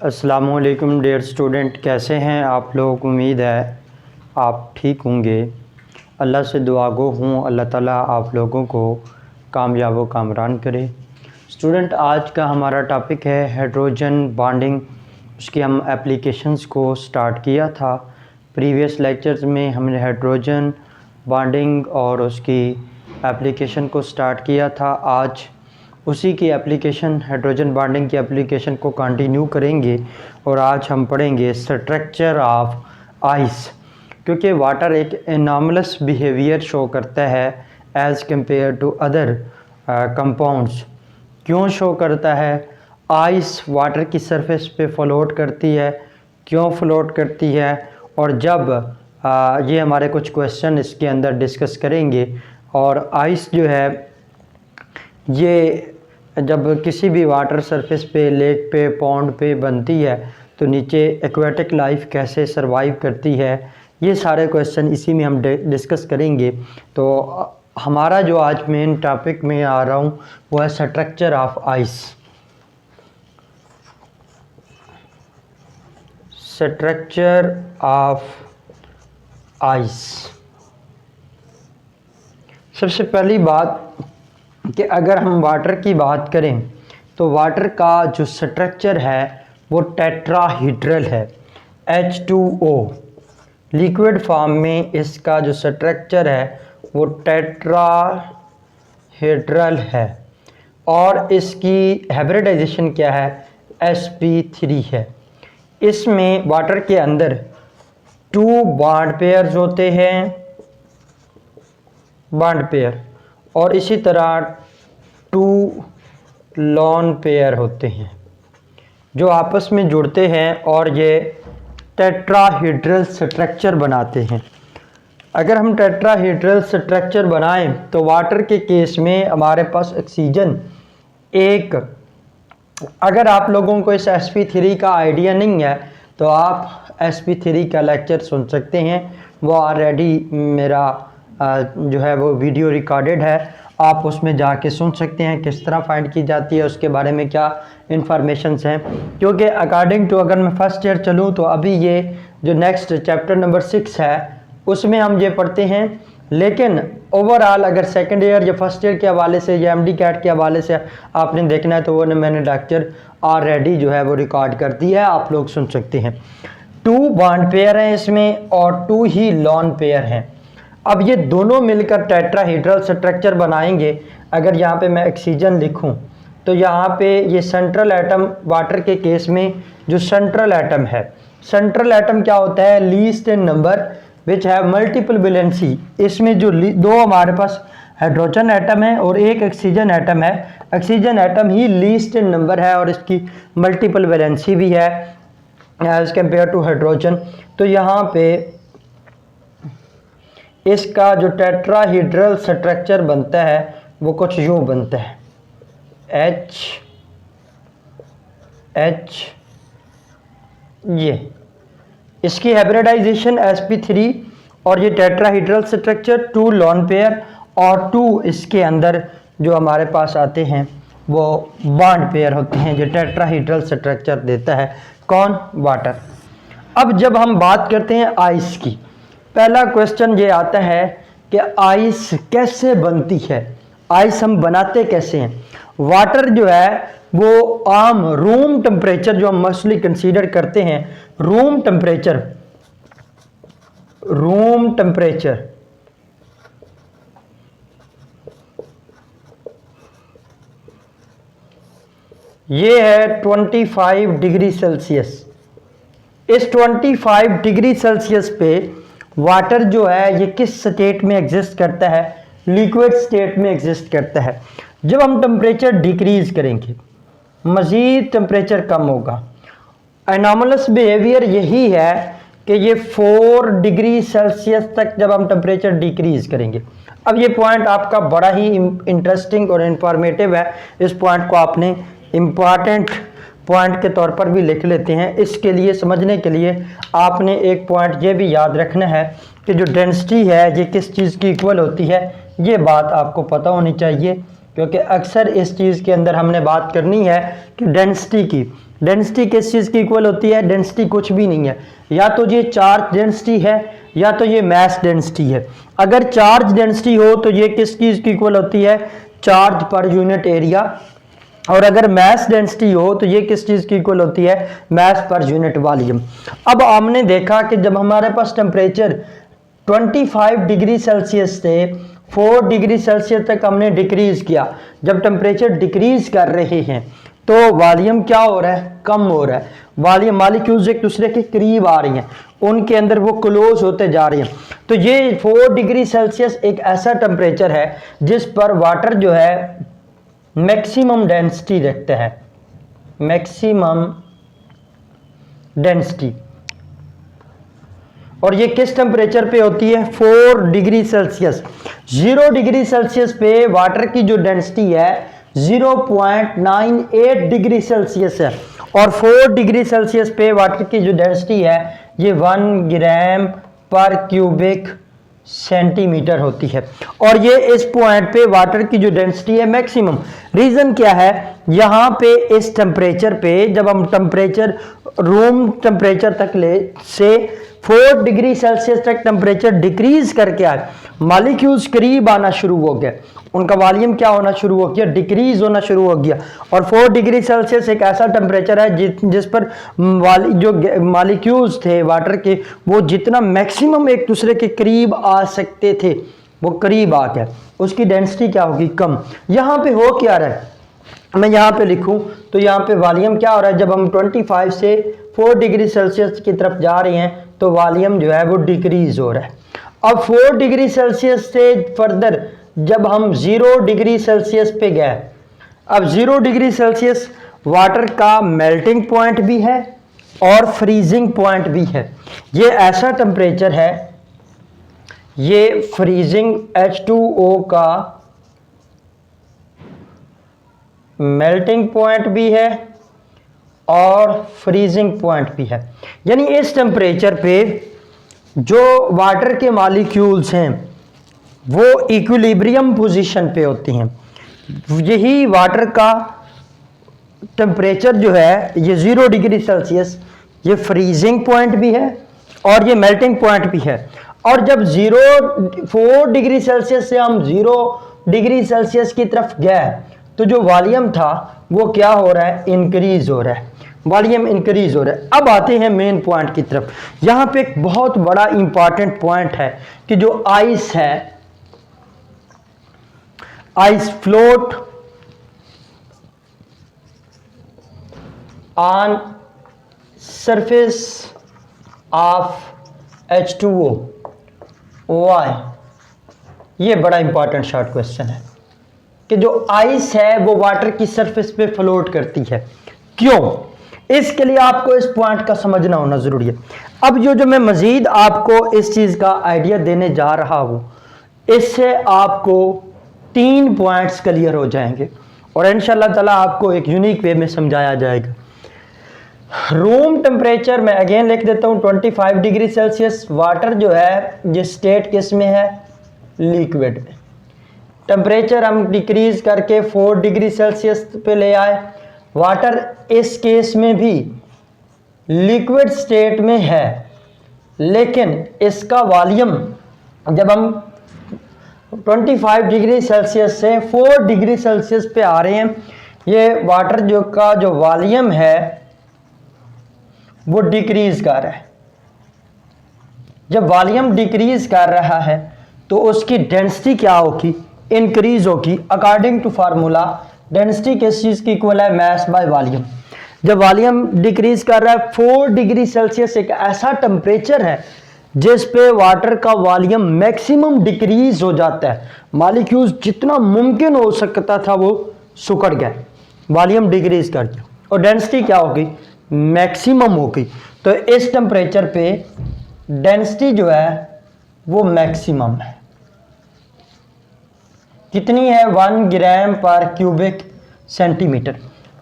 अस्सलामुअलैकुम dear student, कैसे हैं आप लोग। उम्मीद है आप ठीक होंगे। अल्लाह से दुआ गो हूँ अल्लाह ताला आप लोगों को कामयाब व कामरान करे। स्टूडेंट, आज का हमारा टॉपिक है हाइड्रोजन बॉन्डिंग। उसकी हम एप्लीकेशंस को स्टार्ट किया था। प्रीवियस लेक्चर्स में हमने हाइड्रोजन बॉन्डिंग और उसकी एप्लीकेशन को स्टार्ट किया था। आज उसी की एप्लीकेशन, हाइड्रोजन बॉन्डिंग की एप्लीकेशन को कंटिन्यू करेंगे और आज हम पढ़ेंगे स्ट्रक्चर ऑफ आइस। क्योंकि वाटर एक एनॉमलस बिहेवियर शो करता है as compare to other compounds. क्यों शो करता है? आइस वाटर की सरफेस पे फ्लोट करती है। क्यों फ्लोट करती है? और जब ये हमारे कुछ क्वेश्चन इसके अंदर डिस्कस करेंगे। और आइस जो है ये जब किसी भी वाटर सरफेस पे, लेक पे, पॉन्ड पे बनती है तो नीचे एक्वेटिक लाइफ कैसे सरवाइव करती है, ये सारे क्वेश्चन इसी में हम डिस्कस करेंगे। तो हमारा जो आज मेन टॉपिक में आ रहा हूँ वो है structure of ice. Structure of ice. सबसे पहली बात कि अगर हम वाटर की बात करें तो वाटर का जो स्ट्रक्चर है वो टेट्राहीड्रल है। H2O लिक्विड फॉर्म में इसका जो स्ट्रक्चर है वो टेट्राहीड्रल है। और इसकी हाइब्रिडाइजेशन क्या है? sp3 है। इसमें वाटर के अंदर 2 बॉन्ड पेयर्स होते हैं, बॉन्ड पेयर, और इसी तरह 2 लोन पेयर होते हैं जो आपस में जुड़ते हैं और ये टेट्राहीड्रल स्ट्रक्चर बनाते हैं। अगर हम टेट्राहीड्रल स्ट्रक्चर बनाएं तो वाटर के केस में हमारे पास ऑक्सीजन एक, अगर आप लोगों को इस sp3 का आइडिया नहीं है तो आप sp3 का लेक्चर सुन सकते हैं। वो ऑलरेडी मेरा जो है वो वीडियो रिकॉर्डेड है, आप उसमें जाके सुन सकते हैं किस तरह फाइंड की जाती है, उसके बारे में क्या इंफॉर्मेशंस हैं। क्योंकि अकॉर्डिंग टू, अगर मैं फ़र्स्ट ईयर चलूँ तो अभी ये जो नेक्स्ट चैप्टर नंबर 6 है उसमें हम ये पढ़ते हैं। लेकिन ओवरऑल अगर सेकंड ईयर या फर्स्ट ईयर के हवाले से या MD कैट के हवाले से आपने देखना है तो वो मैंने लेक्चर ऑलरेडी जो है वो रिकॉर्ड कर दी है, आप लोग सुन सकते हैं। 2 बॉन्ड पेयर हैं इसमें और 2 ही लोन पेयर हैं। अब ये दोनों मिलकर टेट्राहीड्रल स्ट्रक्चर बनाएंगे। अगर यहाँ पे मैं ऑक्सीजन लिखूँ तो यहाँ पे ये सेंट्रल एटम, वाटर के केस में जो सेंट्रल एटम है, सेंट्रल एटम क्या होता है? Least in number which have multiple valency. इसमें जो 2 हमारे पास हाइड्रोजन एटम है और एक ऑक्सीजन एटम है। Oxygen atom he least in number है और इसकी मल्टीपल वैलेंसी भी है एज कम्पेयर टू हाइड्रोजन। तो यहाँ पे इसका जो टेट्राहीड्रल स्ट्रक्चर बनता है वो कुछ यूँ बनता है, H ये इसकी हाइब्रिडाइजेशन sp3 और ये टेट्राहीड्रल स्ट्रक्चर 2 लोन पेयर और 2 इसके अंदर जो हमारे पास आते हैं वो बॉन्ड पेयर होते हैं जो टेट्राहीड्रल स्ट्रक्चर देता है। कौन? वाटर। अब जब हम बात करते हैं आइस की, पहला क्वेश्चन ये आता है कि आइस कैसे बनती है, आइस हम बनाते कैसे हैं। वाटर जो है वो आम रूम टेम्परेचर जो हम मोस्टली कंसीडर करते हैं, रूम टेम्परेचर ये है 25 डिग्री सेल्सियस। इस 25 डिग्री सेल्सियस पे वाटर जो है ये किस स्टेट में एग्जिस्ट करता है? लिक्विड स्टेट में एग्जिस्ट करता है। जब हम टेम्परेचर डिक्रीज करेंगे, मज़ीद टेम्परेचर कम होगा। एनॉमलस बिहेवियर यही है कि ये 4 डिग्री सेल्सियस तक जब हम टेम्परेचर डिक्रीज करेंगे। अब ये पॉइंट आपका बड़ा ही इंटरेस्टिंग और इंफॉर्मेटिव है। इस पॉइंट को आपने इम्पॉर्टेंट पॉइंट के तौर पर भी लिख लेते हैं। इसके लिए, समझने के लिए आपने एक पॉइंट ये भी याद रखना है कि जो डेंसिटी है ये किस चीज़ की इक्वल होती है, ये बात आपको पता होनी चाहिए। क्योंकि अक्सर इस चीज़ के अंदर हमने बात करनी है कि डेंसिटी की, डेंसिटी किस चीज़ की इक्वल होती है? डेंसिटी कुछ भी नहीं है, या तो ये चार्ज डेंसिटी है या तो ये मास डेंसिटी है। अगर चार्ज डेंसिटी हो तो ये किस चीज़ की इक्वल होती है? Charge per unit area. और अगर मास डेंसिटी हो तो ये किस चीज़ की इक्वल होती है? मास पर यूनिट वॉल्यूम। अब हमने देखा कि जब हमारे पास टेम्परेचर 25 डिग्री सेल्सियस से 4 डिग्री सेल्सियस तक हमने डिक्रीज किया, जब टेम्परेचर डिक्रीज कर रहे हैं तो वॉल्यूम क्या हो रहा है? कम हो रहा है। वॉल्यूम मॉलिक्यूल्स एक दूसरे के करीब आ रही हैं, उनके अंदर वो क्लोज होते जा रही हैं। तो ये 4 डिग्री सेल्सियस एक ऐसा टेम्परेचर है जिस पर वाटर जो है मैक्सिमम डेंसिटी रखता है, मैक्सिमम डेंसिटी। और ये किस टेम्परेचर पे होती है? 4 डिग्री सेल्सियस। 0 डिग्री सेल्सियस पे वाटर की जो डेंसिटी है 0.98 डिग्री सेल्सियस है, और 4 डिग्री सेल्सियस पे वाटर की जो डेंसिटी है ये 1 ग्राम पर क्यूबिक सेंटीमीटर होती है। और ये इस पॉइंट पे वाटर की जो डेंसिटी है मैक्सिमम। रीजन क्या है? यहाँ पे इस टेम्परेचर पे जब हम टेम्परेचर रूम टेम्परेचर तक ले से 4 डिग्री सेल्सियस तक टेम्परेचर डिक्रीज करके आए, मॉलिक्यूल्स करीब आना शुरू हो गए, उनका वॉल्यूम क्या होना शुरू हो गया? डिक्रीज होना शुरू हो गया। और 4 डिग्री सेल्सियस एक ऐसा टेम्परेचर है जिस पर जो मॉलिक्यूल्स थे वाटर के, वो जितना मैक्सिमम एक दूसरे के करीब आ सकते थे वो करीब आ गया, उसकी डेंसिटी क्या होगी? कम। यहाँ पे हो क्या रहा है? मैं यहाँ पे लिखूँ तो यहाँ पे वॉल्यूम क्या हो रहा है? जब हम 25 से 4 डिग्री सेल्सियस की तरफ जा रहे हैं तो वॉल्यूम जो है वो डिक्रीज हो रहा है। अब 4 डिग्री सेल्सियस से फर्दर जब हम 0 डिग्री सेल्सियस पे गए, अब 0 डिग्री सेल्सियस वाटर का मेल्टिंग पॉइंट भी है और फ्रीजिंग पॉइंट भी है। ये ऐसा टेम्परेचर है, ये फ्रीजिंग H2O का मेल्टिंग पॉइंट भी है और फ्रीजिंग पॉइंट भी है। यानी इस टेम्परेचर पे जो वाटर के मॉलिक्यूल्स हैं वो इक्विलिब्रियम पोजीशन पे होती हैं। यही वाटर का टेम्परेचर जो है ये 0 डिग्री सेल्सियस, ये फ्रीजिंग पॉइंट भी है और ये मेल्टिंग पॉइंट भी है। और जब 4 डिग्री सेल्सियस से हम 0 डिग्री सेल्सियस की तरफ गए तो जो वॉल्यूम था वो क्या हो रहा है? इंक्रीज हो रहा है, वॉल्यूम इंक्रीज हो रहा है। अब आते हैं मेन पॉइंट की तरफ। यहाँ पे एक बहुत बड़ा इंपॉर्टेंट पॉइंट है कि जो आइस है, ice float on surface of H2O। Why? ये बड़ा इंपॉर्टेंट शॉर्ट क्वेश्चन है कि जो आइस है वो वाटर की सरफेस पे फ्लोट करती है, क्यों? इसके लिए आपको इस पॉइंट का समझना होना जरूरी है। अब जो मैं मजीद आपको इस चीज का आइडिया देने जा रहा हूं, इससे आपको 3 पॉइंट्स क्लियर हो जाएंगे और इंशाल्लाह ताला आपको एक यूनिक वे में समझाया जाएगा। रूम टेम्परेचर मैं अगेन लिख देता हूं 25 डिग्री सेल्सियस। वाटर जो है ये स्टेट किस में है? लिक्विड में। टेम्परेचर हम डिक्रीज करके 4 डिग्री सेल्सियस पे ले आए, वाटर इस केस में भी लिक्विड स्टेट में है, लेकिन इसका वॉल्यूम जब हम 25 डिग्री सेल्सियस से 4 डिग्री सेल्सियस पे आ रहे हैं, ये वाटर जो वॉल्यूम है वो डिक्रीज कर रहा है। जब वॉल्यूम डिक्रीज कर रहा है तो उसकी डेंसिटी क्या होगी? इंक्रीज होगी। अकॉर्डिंग टू फार्मूला डेंसिटी किस चीज की इक्वल है? Mass by volume. जब वॉल्यूम डिक्रीज कर रहा है, 4 डिग्री सेल्सियस एक ऐसा टेम्परेचर है जिस पे वाटर का वॉल्यूम मैक्सिमम डिक्रीज हो जाता है, मॉलिक्यूल्स जितना मुमकिन हो सकता था वो सुकड़ गए, वॉल्यूम डिक्रीज कर दिया और डेंसिटी क्या होगी? मैक्सिमम होगी। तो इस टेम्परेचर पे डेंसिटी जो है वो मैक्सिमम है। कितनी है? 1 ग्राम पर क्यूबिक सेंटीमीटर।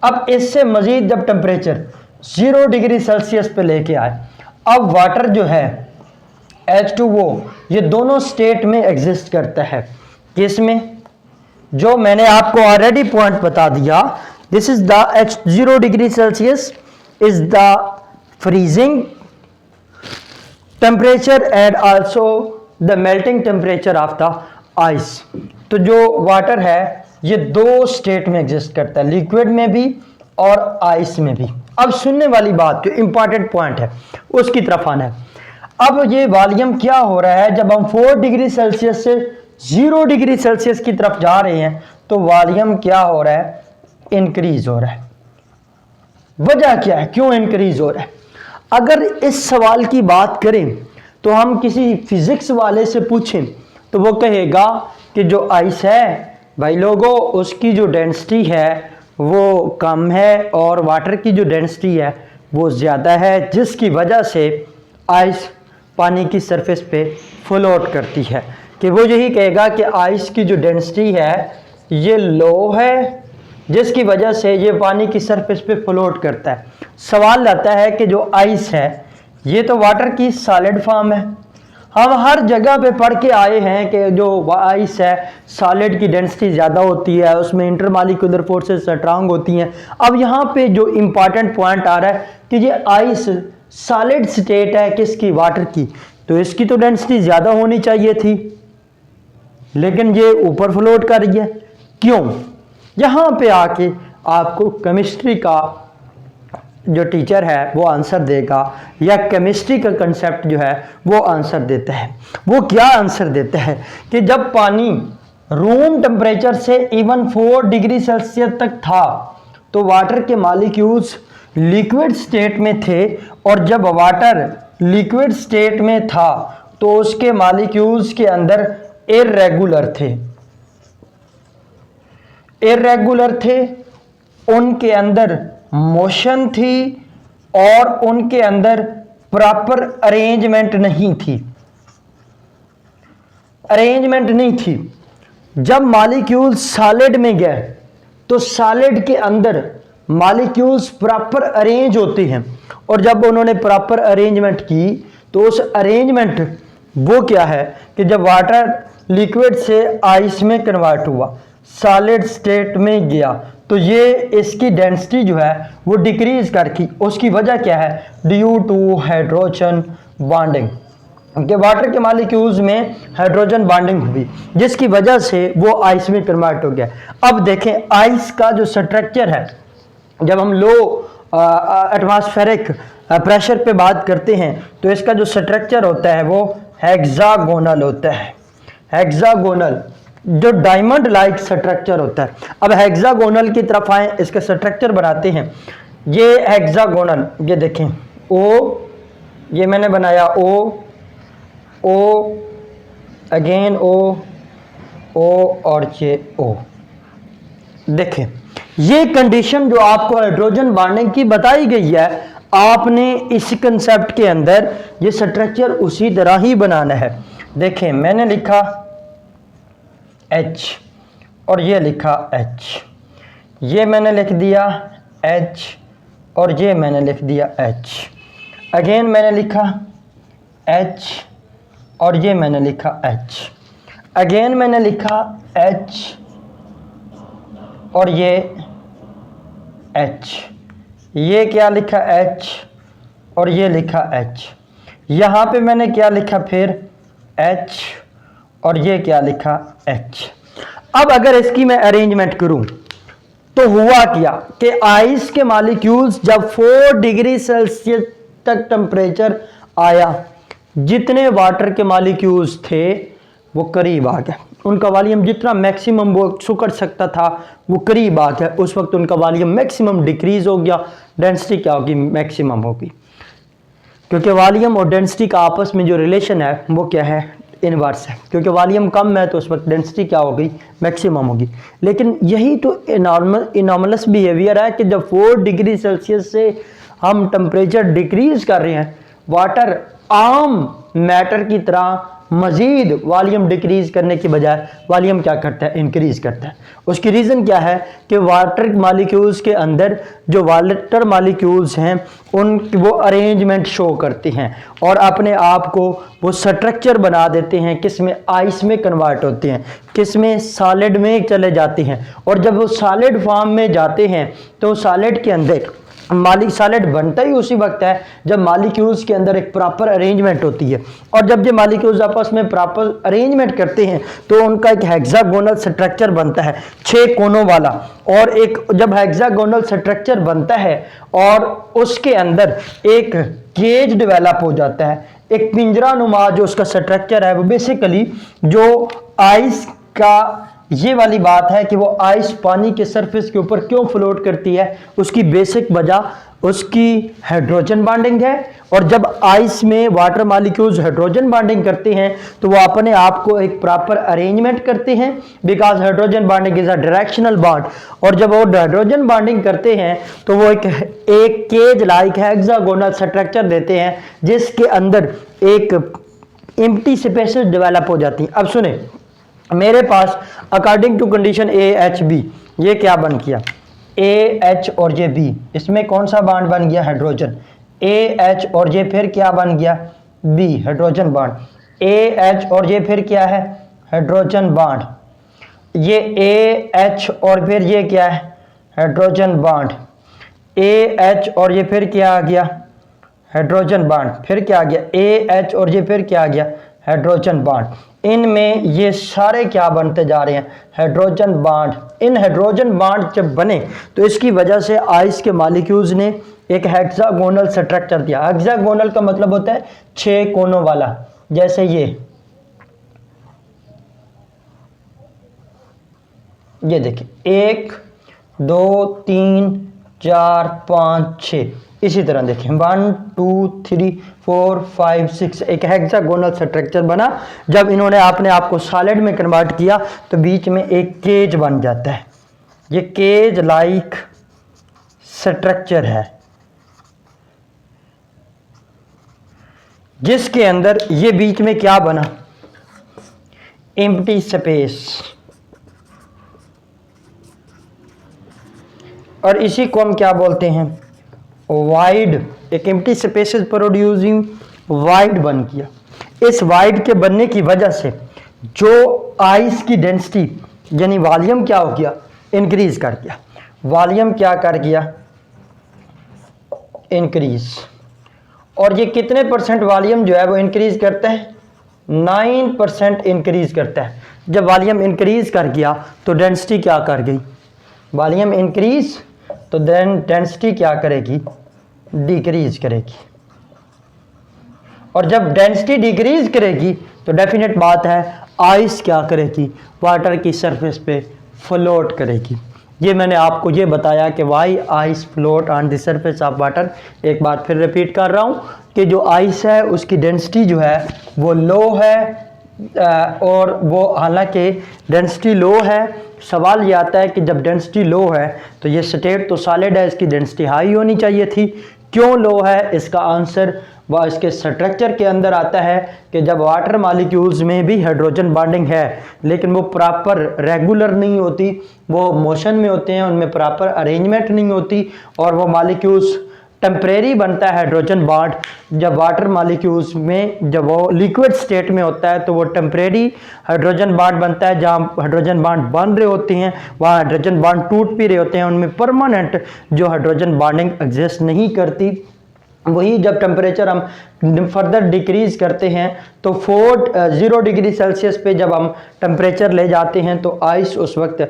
अब इससे मजीद जब टेम्परेचर 0 डिग्री सेल्सियस पे लेके आए, अब वाटर जो है H2O ये दोनों स्टेट में एग्जिस्ट करता है। किसमें? जो मैंने आपको ऑलरेडी पॉइंट बता दिया, this is the 0 degree Celsius is the freezing temperature and also the melting temperature of the ice. तो जो वाटर है ये दो स्टेट में एग्जिस्ट करता है, लिक्विड में भी और आइस में भी। अब सुनने वाली बात जो इंपॉर्टेंट पॉइंट है उसकी तरफ आना है। अब ये वॉल्यूम क्या हो रहा है, जब हम 4 डिग्री सेल्सियस से 0 डिग्री सेल्सियस की तरफ जा रहे हैं तो वॉल्यूम क्या हो रहा है, इंक्रीज हो रहा है। वजह क्या है, क्यों इंक्रीज हो रहा है? अगर इस सवाल की बात करें तो हम किसी फिजिक्स वाले से पूछें तो वो कहेगा कि जो आइस है भाई लोगों, उसकी जो डेंसिटी है वो कम है और वाटर की जो डेंसिटी है वो ज़्यादा है, जिसकी वजह से आइस पानी की सरफेस पे फ्लोट करती है। कि वो यही कहेगा कि आइस की जो डेंसिटी है ये लो है, जिसकी वजह से ये पानी की सरफेस पे फ्लोट करता है। सवाल आता है कि जो आइस है ये तो वाटर की सॉलिड फॉर्म है। हम हर जगह पे पढ़ के आए हैं कि जो आइस है सॉलिड की डेंसिटी ज़्यादा होती है, उसमें इंटरमॉलिक्यूलर फोर्सेस स्ट्रांग होती हैं। अब यहाँ पे जो इम्पॉर्टेंट पॉइंट आ रहा है कि ये आइस सॉलिड स्टेट है किसकी, वाटर की, तो इसकी तो डेंसिटी ज़्यादा होनी चाहिए थी, लेकिन ये ऊपर फ्लोट कर रही है। क्यों? यहाँ पे आके आपको केमिस्ट्री का जो टीचर है वो आंसर देगा, या केमिस्ट्री का कंसेप्ट जो है वो आंसर देता है। वो क्या आंसर देता है कि जब पानी रूम टेम्परेचर से इवन 4 डिग्री सेल्सियस तक था तो वाटर के मॉलिक्यूल्स लिक्विड स्टेट में थे, और जब वाटर लिक्विड स्टेट में था तो उसके मॉलिक्यूल्स के अंदर इर्रेगुलर थे, उनके अंदर मोशन थी और उनके अंदर प्रॉपर अरेंजमेंट नहीं थी। जब मॉलिक्यूल सॉलिड में गए तो सॉलिड के अंदर मॉलिक्यूल्स प्रॉपर अरेंज होते हैं, और जब उन्होंने प्रॉपर अरेंजमेंट की तो उस अरेंजमेंट वो क्या है कि जब वाटर लिक्विड से आइस में कन्वर्ट हुआ, सॉलिड स्टेट में गया, तो ये इसकी डेंसिटी जो है वो डिक्रीज करके, उसकी वजह क्या है, ड्यू टू हाइड्रोजन बॉन्डिंग, कि वाटर के मॉलिक्यूल्स में हाइड्रोजन बॉन्डिंग हुई, जिसकी वजह से वो आइस में कन्वर्ट हो गया। अब देखें आइस का जो स्ट्रक्चर है, जब हम लो एटमॉस्फेरिक प्रेशर पे बात करते हैं तो इसका जो स्ट्रक्चर होता है वो हेक्सागोनल होता है। हेक्सागोनल जो डायमंड लाइक स्ट्रक्चर होता है। अब हेक्सागोनल की तरफ आए, इसका स्ट्रक्चर बनाते हैं। ये हेक्सागोनल, ये देखें ओ, ये मैंने बनाया ओ, अगेन ओ और ये ओ। देखें ये कंडीशन जो आपको हाइड्रोजन बॉन्डिंग की बताई गई है, आपने इस कंसेप्ट के अंदर ये स्ट्रक्चर उसी तरह ही बनाना है। देखें मैंने लिखा H और ये लिखा H, ये मैंने लिख दिया H और ये मैंने लिख दिया H, अगेन मैंने लिखा H और ये मैंने लिखा H, अगेन मैंने लिखा H और ये H, ये क्या लिखा H और ये लिखा H, यहाँ पे मैंने क्या लिखा फिर H और ये क्या लिखा H। अब अगर इसकी मैं अरेंजमेंट करूं तो हुआ क्या कि आइस के मॉलिक्यूल्स जब 4 डिग्री सेल्सियस तक टेम्परेचर आया, जितने वाटर के मॉलिक्यूल्स थे वो करीब आ गए, उनका वॉल्यूम जितना मैक्सिमम वो सुकड़ सकता था वो करीब आ गया। उस वक्त उनका वॉल्यूम मैक्सिमम डिक्रीज हो गया, डेंसिटी क्या होगी, मैक्सिमम होगी, क्योंकि वॉल्यूम और डेंसिटी का आपस में जो रिलेशन है वो क्या है, इनवर्स है। क्योंकि वॉल्यूम कम है तो उस वक्त डेंसिटी क्या होगी, मैक्सिमम होगी। लेकिन यही तो इनॉर्मलस बिहेवियर है कि जब 4 डिग्री सेल्सियस से हम टेम्परेचर डिक्रीज कर रहे हैं, वाटर आम मैटर की तरह मजीद वॉल्यूम डिक्रीज करने की बजाय वॉल्यूम क्या करता है, इंक्रीज करता है। उसकी रीज़न क्या है कि वाटर मॉलिक्यूल्स के अंदर जो वाटर मॉलिक्यूल्स हैं उन वो अरेंजमेंट शो करते हैं और अपने आप को वो स्ट्रक्चर बना देते हैं, किस में, आइस में कन्वर्ट होते हैं, किस में, सॉलिड में चले जाते हैं। और जब वो सॉलिड फॉर्म में जाते हैं तो सॉलिड के अंदर मालिक सॉलिड बनता ही उसी वक्त है जब मॉलिक्यूल्स के अंदर एक प्रॉपर अरेंजमेंट होती है, और जब ये मॉलिक्यूल्स आपस में प्रॉपर अरेंजमेंट करते हैं तो उनका एक हेक्सागोनल स्ट्रक्चर बनता है 6 कोनों वाला। और एक जब हेक्सागोनल स्ट्रक्चर बनता है और उसके अंदर एक केज डेवलप हो जाता है, एक पिंजरा नुमा जो उसका स्ट्रक्चर है, वो बेसिकली जो आइस का ये वाली बात है कि वो आइस पानी के सरफेस के ऊपर क्यों फ्लोट करती है, उसकी बेसिक वजह उसकी हाइड्रोजन बॉन्डिंग है। और जब आइस में वाटर मॉलिक्यूल्स हाइड्रोजन बॉन्डिंग करते हैं तो वो अपने आप को एक प्रॉपर अरेंजमेंट करते हैं, because hydrogen bonding is a directional bond. और जब वो हाइड्रोजन बॉन्डिंग करते हैं तो वो एक केज लाइक हेक्सागोनल स्ट्रक्चर देते हैं जिसके अंदर एक एम्प्टी स्पेसेस डेवलप हो जाती हैं। अब सुने, मेरे पास अकॉर्डिंग टू कंडीशन AHB ये क्या बन गया, AH और ये B, इसमें कौन सा बॉन्ड बन गया, हाइड्रोजन। AH और ये फिर क्या बन गया, B, हाइड्रोजन बॉन्ड। AH और ये फिर क्या है, हाइड्रोजन बॉन्ड। ये AH और फिर ये क्या है, हाइड्रोजन बॉन्ड। AH और ये फिर क्या आ गया, हाइड्रोजन बॉन्ड। फिर क्या आ गया, AH और ये फिर क्या आ गया, हाइड्रोजन बॉन्ड। इनमें ये सारे क्या बनते जा रहे हैं, हाइड्रोजन बॉन्ड। इन हाइड्रोजन बॉन्ड जब बने तो इसकी वजह से आइस के मॉलिक्यूल्स ने एक हेक्सागोनल स्ट्रक्चर दिया। हेक्सागोनल का मतलब होता है 6 कोनों वाला, जैसे ये देखिए 1 2 3 4 5 6, इसी तरह देखें 1 2 3 4 5 6, एक हेक्सागोनल स्ट्रक्चर बना। जब इन्होंने अपने आप को सॉलिड में कन्वर्ट किया तो बीच में एक केज बन जाता है। ये केज लाइक स्ट्रक्चर है जिसके अंदर ये बीच में क्या बना, एम्प्टी स्पेस। और इसी को हम क्या बोलते हैं, वाइड। एक एम्प्टी स्पेसेस प्रोड्यूसिंग वाइड बन गया। इस वाइड के बनने की वजह से जो आइस की डेंसिटी यानी वॉल्यूम क्या हो गया, इंक्रीज कर गया। वॉल्यूम क्या कर गया, इंक्रीज। और ये कितने परसेंट वॉल्यूम जो है वो इंक्रीज करता है, 9% इंक्रीज करता है। जब वॉल्यूम इंक्रीज कर गया तो डेंसिटी क्या कर गई, वॉल्यूम इंक्रीज तो देन डेंसिटी क्या करेगी, डिक्रीज करेगी। और जब डेंसिटी डिक्रीज करेगी तो डेफिनेट बात है आइस क्या करेगी, वाटर की सरफेस पे फ्लोट करेगी। ये मैंने आपको ये बताया कि why ice float on the surface of water. एक बार फिर रिपीट कर रहा हूँ कि जो आइस है उसकी डेंसिटी जो है वो लो है, और वो हालांकि डेंसिटी लो है। सवाल ये आता है कि जब डेंसिटी लो है तो ये स्टेट तो सॉलिड है, इसकी डेंसिटी हाई होनी चाहिए थी। क्यों लो है, इसका आंसर वह इसके स्ट्रक्चर के अंदर आता है कि जब वाटर मॉलिक्यूल्स में भी हाइड्रोजन बॉन्डिंग है लेकिन वो प्रॉपर रेगुलर नहीं होती, वो मोशन में होते हैं, उनमें प्रॉपर अरेंजमेंट नहीं होती, और वो मॉलिक्यूल्स टेम्परेरी बनता है हाइड्रोजन बॉन्ड। जब वाटर मॉलिक्यूल्स में जब वो लिक्विड स्टेट में होता है तो वो टेम्परेरी हाइड्रोजन बॉन्ड बनता है। जहाँ हाइड्रोजन बॉन्ड बन रहे होते हैं वहाँ हाइड्रोजन बॉन्ड टूट भी रहे होते हैं, उनमें परमानेंट जो हाइड्रोजन बॉन्डिंग एग्जिस्ट नहीं करती। वही जब टेम्परेचर हम फर्दर डिक्रीज करते हैं तो 0 डिग्री सेल्सियस पे जब हम टेम्परेचर ले जाते हैं तो आइस उस वक्त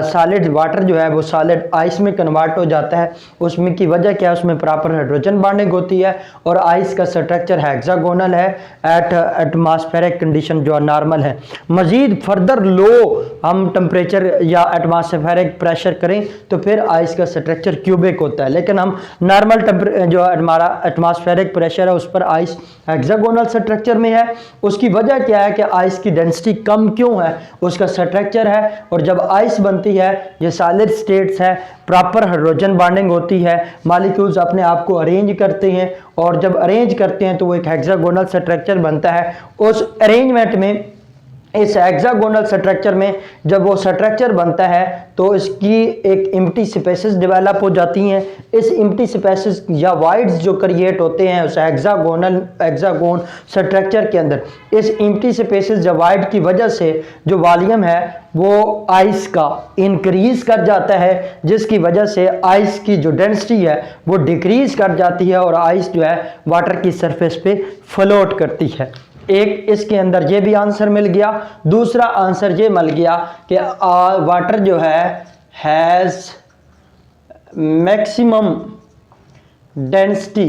सॉलिड वाटर जो है वो सॉलिड आइस में कन्वर्ट हो जाता है। उसमें की वजह क्या है, उसमें प्रॉपर हाइड्रोजन बॉन्डिंग होती है और आइस का स्ट्रक्चर हेक्सागोनल है एट एटमॉस्फेरिक कंडीशन जो नॉर्मल है। मज़ीद फर्दर लो हम टेम्परेचर या एटमॉस्फेरिक प्रेशर करें तो फिर आइस का स्ट्रक्चर क्यूबिक होता है, लेकिन हम नॉर्मल जो हमारा एटमॉस्फेरिक प्रेशर है उस पर आइस हेक्सागोनल स्ट्रक्चर में है। उसकी वजह क्या है कि आइस की डेंसिटी कम क्यों है, उसका स्ट्रक्चर है। और जब आइस बनती है ये सॉलिड स्टेट्स है, प्रॉपर हाइड्रोजन बॉन्डिंग होती है, मॉलिक्यूल्स अपने आप को अरेंज करते हैं और जब अरेंज करते हैं तो वो एक हेक्सागोनल स्ट्रक्चर बनता है। उस अरेंजमेंट में इस हेक्सागोनल स्ट्रक्चर में जब वो स्ट्रक्चर बनता है तो इसकी एक एम्प्टी स्पेसेस डेवलप हो जाती हैं। इस एम्प्टी स्पेसेस या वाइड्स जो क्रिएट होते हैं उस हेक्सागोन स्ट्रक्चर के अंदर, इस एम्प्टी स्पेसेस या वाइड की वजह से जो वॉल्यूम है वो आइस का इंक्रीज कर जाता है, जिसकी वजह से आइस की जो डेंसिटी है वो डिक्रीज कर जाती है और आइस जो है वाटर की सरफेस पे फ्लोट करती है। एक इसके अंदर ये भी आंसर मिल गया। दूसरा आंसर ये मिल गया कि वाटर जो है has maximum density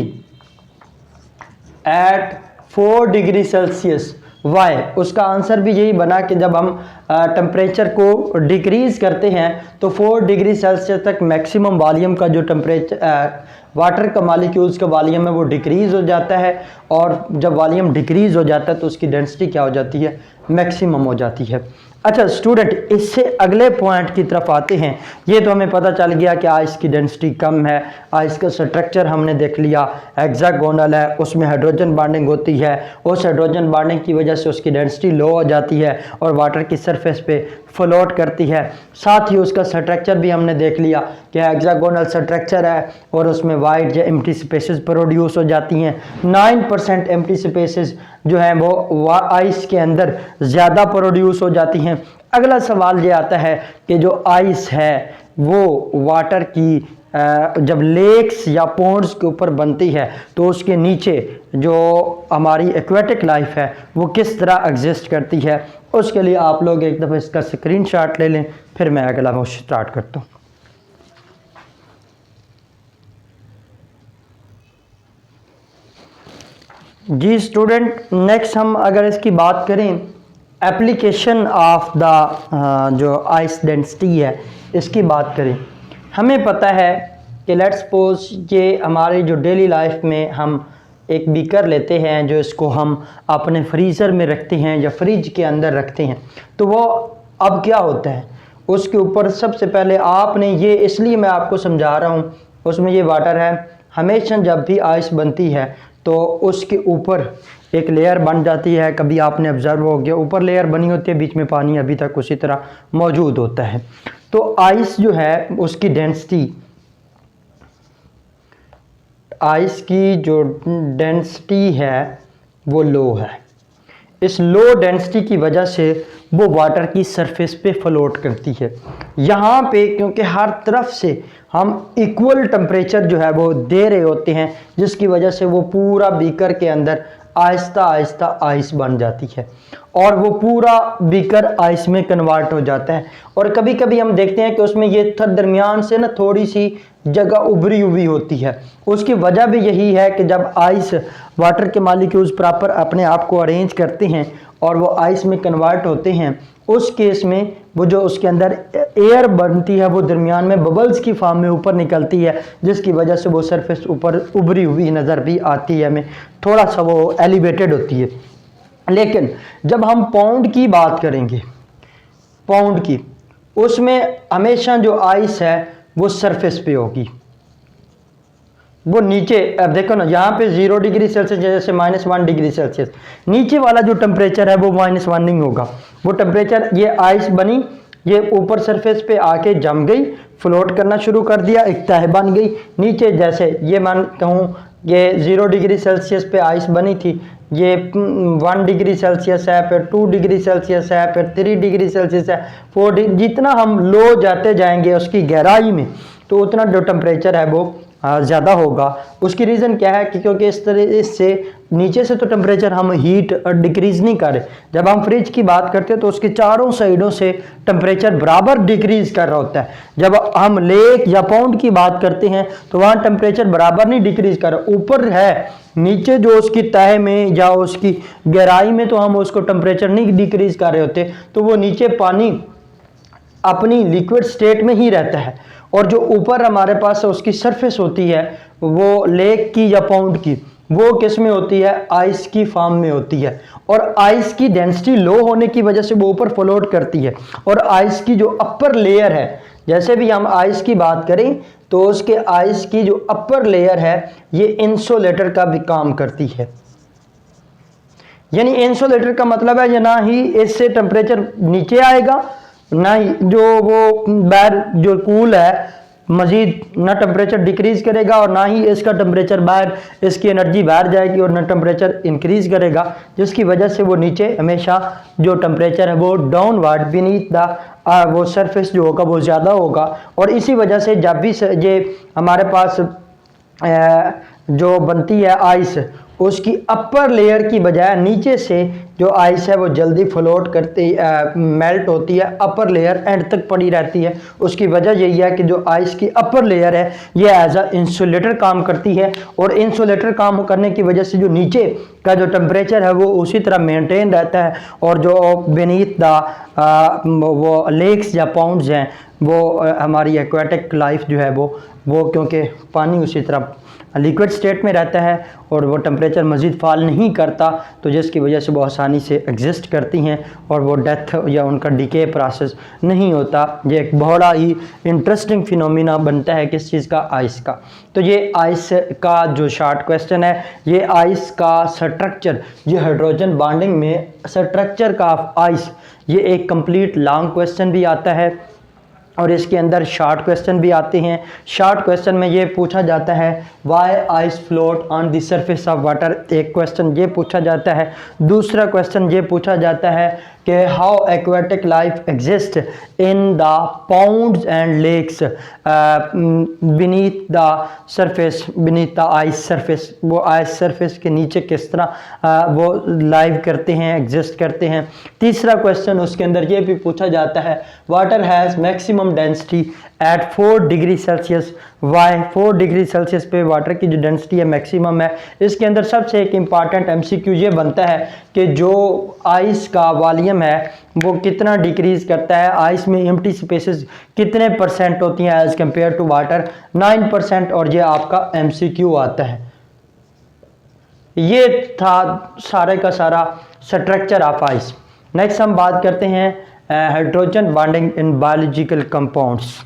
at 4 degree Celsius. Why, उसका आंसर भी यही बना कि जब हम टेम्परेचर को डिक्रीज करते हैं तो 4 डिग्री सेल्सियस तक मैक्सिमम वॉल्यूम का जो टेम्परेचर वाटर का मॉलिक्यूल्स का वॉल्यूम है वो डिक्रीज हो जाता है, और जब वॉल्यूम डिक्रीज हो जाता है तो उसकी डेंसिटी क्या हो जाती है, मैक्सिमम हो जाती है। अच्छा स्टूडेंट, इससे अगले पॉइंट की तरफ आते हैं। ये तो हमें पता चल गया कि आइस की डेंसिटी कम है, आइस का स्ट्रक्चर हमने देख लिया, हेक्सागोनल है, उसमें हाइड्रोजन बॉन्डिंग होती है, उस हाइड्रोजन बॉन्डिंग की वजह से उसकी डेंसिटी लो हो जाती है और वाटर की सरफेस पे फ्लोट करती है। साथ ही उसका स्ट्रक्चर भी हमने देख लिया कि हेक्सागोनल स्ट्रक्चर है और उसमें वाइड या एम्प्टी स्पेसेस प्रोड्यूस हो जाती हैं। 9% एम्प्टी स्पेसेस जो हैं वो आइस के अंदर ज़्यादा प्रोड्यूस हो जाती हैं। अगला सवाल ये आता है कि जो आइस है वो वाटर की जब लेक्स या पोंड्स के ऊपर बनती है तो उसके नीचे जो हमारी एक्वेटिक लाइफ है वो किस तरह एग्जिस्ट करती है। उसके लिए आप लोग एक दफ़ा इसका स्क्रीनशॉट ले लें, फिर मैं अगला क्वेश्चन स्टार्ट करता हूँ। जी स्टूडेंट, नेक्स्ट हम अगर इसकी बात करें एप्लीकेशन ऑफ द जो आइस डेंसिटी है इसकी बात करें, हमें पता है कि लेट्स सपोज ये हमारी जो डेली लाइफ में हम एक बीकर लेते हैं जो इसको हम अपने फ्रीज़र में रखते हैं या फ्रिज के अंदर रखते हैं, तो वो अब क्या होता है उसके ऊपर सबसे पहले आपने ये, इसलिए मैं आपको समझा रहा हूँ, उसमें ये वाटर है। हमेशा जब भी आइस बनती है तो उसके ऊपर एक लेयर बन जाती है, कभी आपने ऑब्जर्व हो गया ऊपर लेयर बनी होती है, बीच में पानी अभी तक उसी तरह मौजूद होता है। तो आइस जो है उसकी डेंसिटी, आइस की जो डेंसिटी है वो लो है। इस लो डेंसिटी की वजह से वो वाटर की सरफेस पे फ्लोट करती है। यहाँ पे क्योंकि हर तरफ से हम इक्वल टेम्परेचर जो है वो दे रहे होते हैं, जिसकी वजह से वो पूरा बीकर के अंदर आहिस्ता आहिस्ता आइस बन जाती है और वो पूरा बीकर आइस में कन्वर्ट हो जाता है। और कभी कभी हम देखते हैं कि उसमें ये दरमियान से ना थोड़ी सी जगह उभरी हुई होती है। उसकी वजह भी यही है कि जब आइस वाटर के मॉलिक्यूल्स प्रॉपर अपने आप को अरेंज करते हैं और वो आइस में कन्वर्ट होते हैं, उस केस में वो जो उसके अंदर एयर बनती है वो दरमियान में बबल्स की फॉर्म में ऊपर निकलती है, जिसकी वजह से वो सरफेस ऊपर उभरी हुई नज़र भी आती है, हमें थोड़ा सा वो एलिवेटेड होती है। लेकिन जब हम पाउंड की बात करेंगे, पाउंड की, उसमें हमेशा जो आइस है वो सरफेस पे होगी, वो नीचे, अब देखो ना यहाँ पे 0 डिग्री सेल्सियस जैसे -1 डिग्री सेल्सियस, नीचे वाला जो टेम्परेचर है वो -1 नहीं होगा। वो टेम्परेचर, ये आइस बनी, ये ऊपर सरफेस पे आके जम गई, फ्लोट करना शुरू कर दिया, एक तह बन गई। नीचे जैसे ये मान कहूँ ये 0 डिग्री सेल्सियस पे आइस बनी थी, ये 1 डिग्री सेल्सियस है, फिर 2 डिग्री सेल्सियस है, फिर 3 डिग्री सेल्सियस है, 4 डिग्री, जितना हम लो जाते जाएंगे उसकी गहराई में तो उतना जो टेम्परेचर है वो ज़्यादा होगा। उसकी रीज़न क्या है कि क्योंकि इस तरह से नीचे से तो टेम्परेचर हम हीट डिक्रीज़ नहीं कर रहे। जब हम फ्रिज की बात करते हैं तो उसके चारों साइडों से टेम्परेचर बराबर डिक्रीज़ कर रहा होता है। जब हम लेक या पाउंड की बात करते हैं तो वहाँ टेम्परेचर बराबर नहीं डिक्रीज़ कर रहा, ऊपर है, नीचे जो उसकी तह में या उसकी गहराई में तो हम उसको टेम्परेचर नहीं डिक्रीज़ कर रहे होते, तो वो नीचे पानी अपनी लिक्विड स्टेट में ही रहता है और जो ऊपर हमारे पास उसकी सरफेस होती है वो लेक की या पाउंड की, वो किस में होती है, आइस की फॉर्म में होती है। और आइस की डेंसिटी लो होने की वजह से वो ऊपर फ्लोट करती है। और आइस की जो अपर लेयर है, जैसे भी हम आइस की बात करें तो उसके आइस की जो अपर लेयर है ये इंसुलेटर का भी काम करती है। यानी इंसुलेटर का मतलब है ना ही इससे टेम्परेचर नीचे आएगा, ना ही जो वो बाहर जो कूल है मजीद ना टेम्परेचर डिक्रीज करेगा, और ना ही इसका टेम्परेचर बाहर, इसकी एनर्जी बाहर जाएगी और ना टेम्परेचर इंक्रीज करेगा, जिसकी वजह से वो नीचे हमेशा जो टेम्परेचर है वो डाउनवर्ड बीनीथ द वो सरफेस जो होगा वो ज़्यादा होगा। और इसी वजह से जब भी ये हमारे पास जो बनती है आइस, उसकी अपर लेयर की बजाय नीचे से जो आइस है वो जल्दी फ्लोट करती मेल्ट होती है, अपर लेयर एंड तक पड़ी रहती है। उसकी वजह यही है कि जो आइस की अपर लेयर है ये एज अ इंसुलेटर काम करती है, और इंसुलेटर काम करने की वजह से जो नीचे का जो टेम्परेचर है वो उसी तरह मेंटेन रहता है, और जो बेनीथ द वो लेक्स या पाउंड्स हैं वो हमारी एक्वाटिक लाइफ जो है वो क्योंकि पानी उसी तरह लिक्विड स्टेट में रहता है और वो टेम्परेचर मज़ीद फॉल नहीं करता, तो जिसकी वजह से वो आसानी से एग्जिस्ट करती हैं और वो डेथ या उनका डिके प्रोसेस नहीं होता। ये एक बड़ा ही इंटरेस्टिंग फिनोमिना बनता है किस चीज़ का, आइस का। तो ये आइस का जो शॉर्ट क्वेश्चन है, ये आइस का स्ट्रक्चर, ये हाइड्रोजन बॉन्डिंग में स्ट्रक्चर का आइस, ये एक कंप्लीट लॉन्ग क्वेश्चन भी आता है और इसके अंदर शॉर्ट क्वेश्चन भी आते हैं। शॉर्ट क्वेश्चन में ये पूछा जाता है why ice float on the surface of water, एक क्वेश्चन ये पूछा जाता है। दूसरा क्वेश्चन ये पूछा जाता है कि how aquatic life exist in the ponds and lakes beneath the surface, beneath the ice surface, वो आइस सरफेस के नीचे किस तरह वो लाइव करते हैं, एग्जिस्ट करते हैं। तीसरा क्वेश्चन उसके अंदर ये भी पूछा जाता है water has maximum density at 4 degree Celsius, why 4 degree Celsius पे वाटर की जो डेंसिटी है मैक्सिमम है। इसके अंदर सबसे एक इम्पॉर्टेंट एमसीक्यू ये बनता है कि जो आइस का वॉल्यूम है वो कितना डिक्रीज करता है, आइस में एम्प्टी स्पेसेस कितने परसेंट होती हैं एज कम्पेयर टू वाटर, 9%, और ये आपका एमसीक्यू आता है। ये था सारे का सारा स्ट्रक्चर ऑफ आइस। नेक्स्ट हम बात करते हैं hydrogen bonding in biological compounds.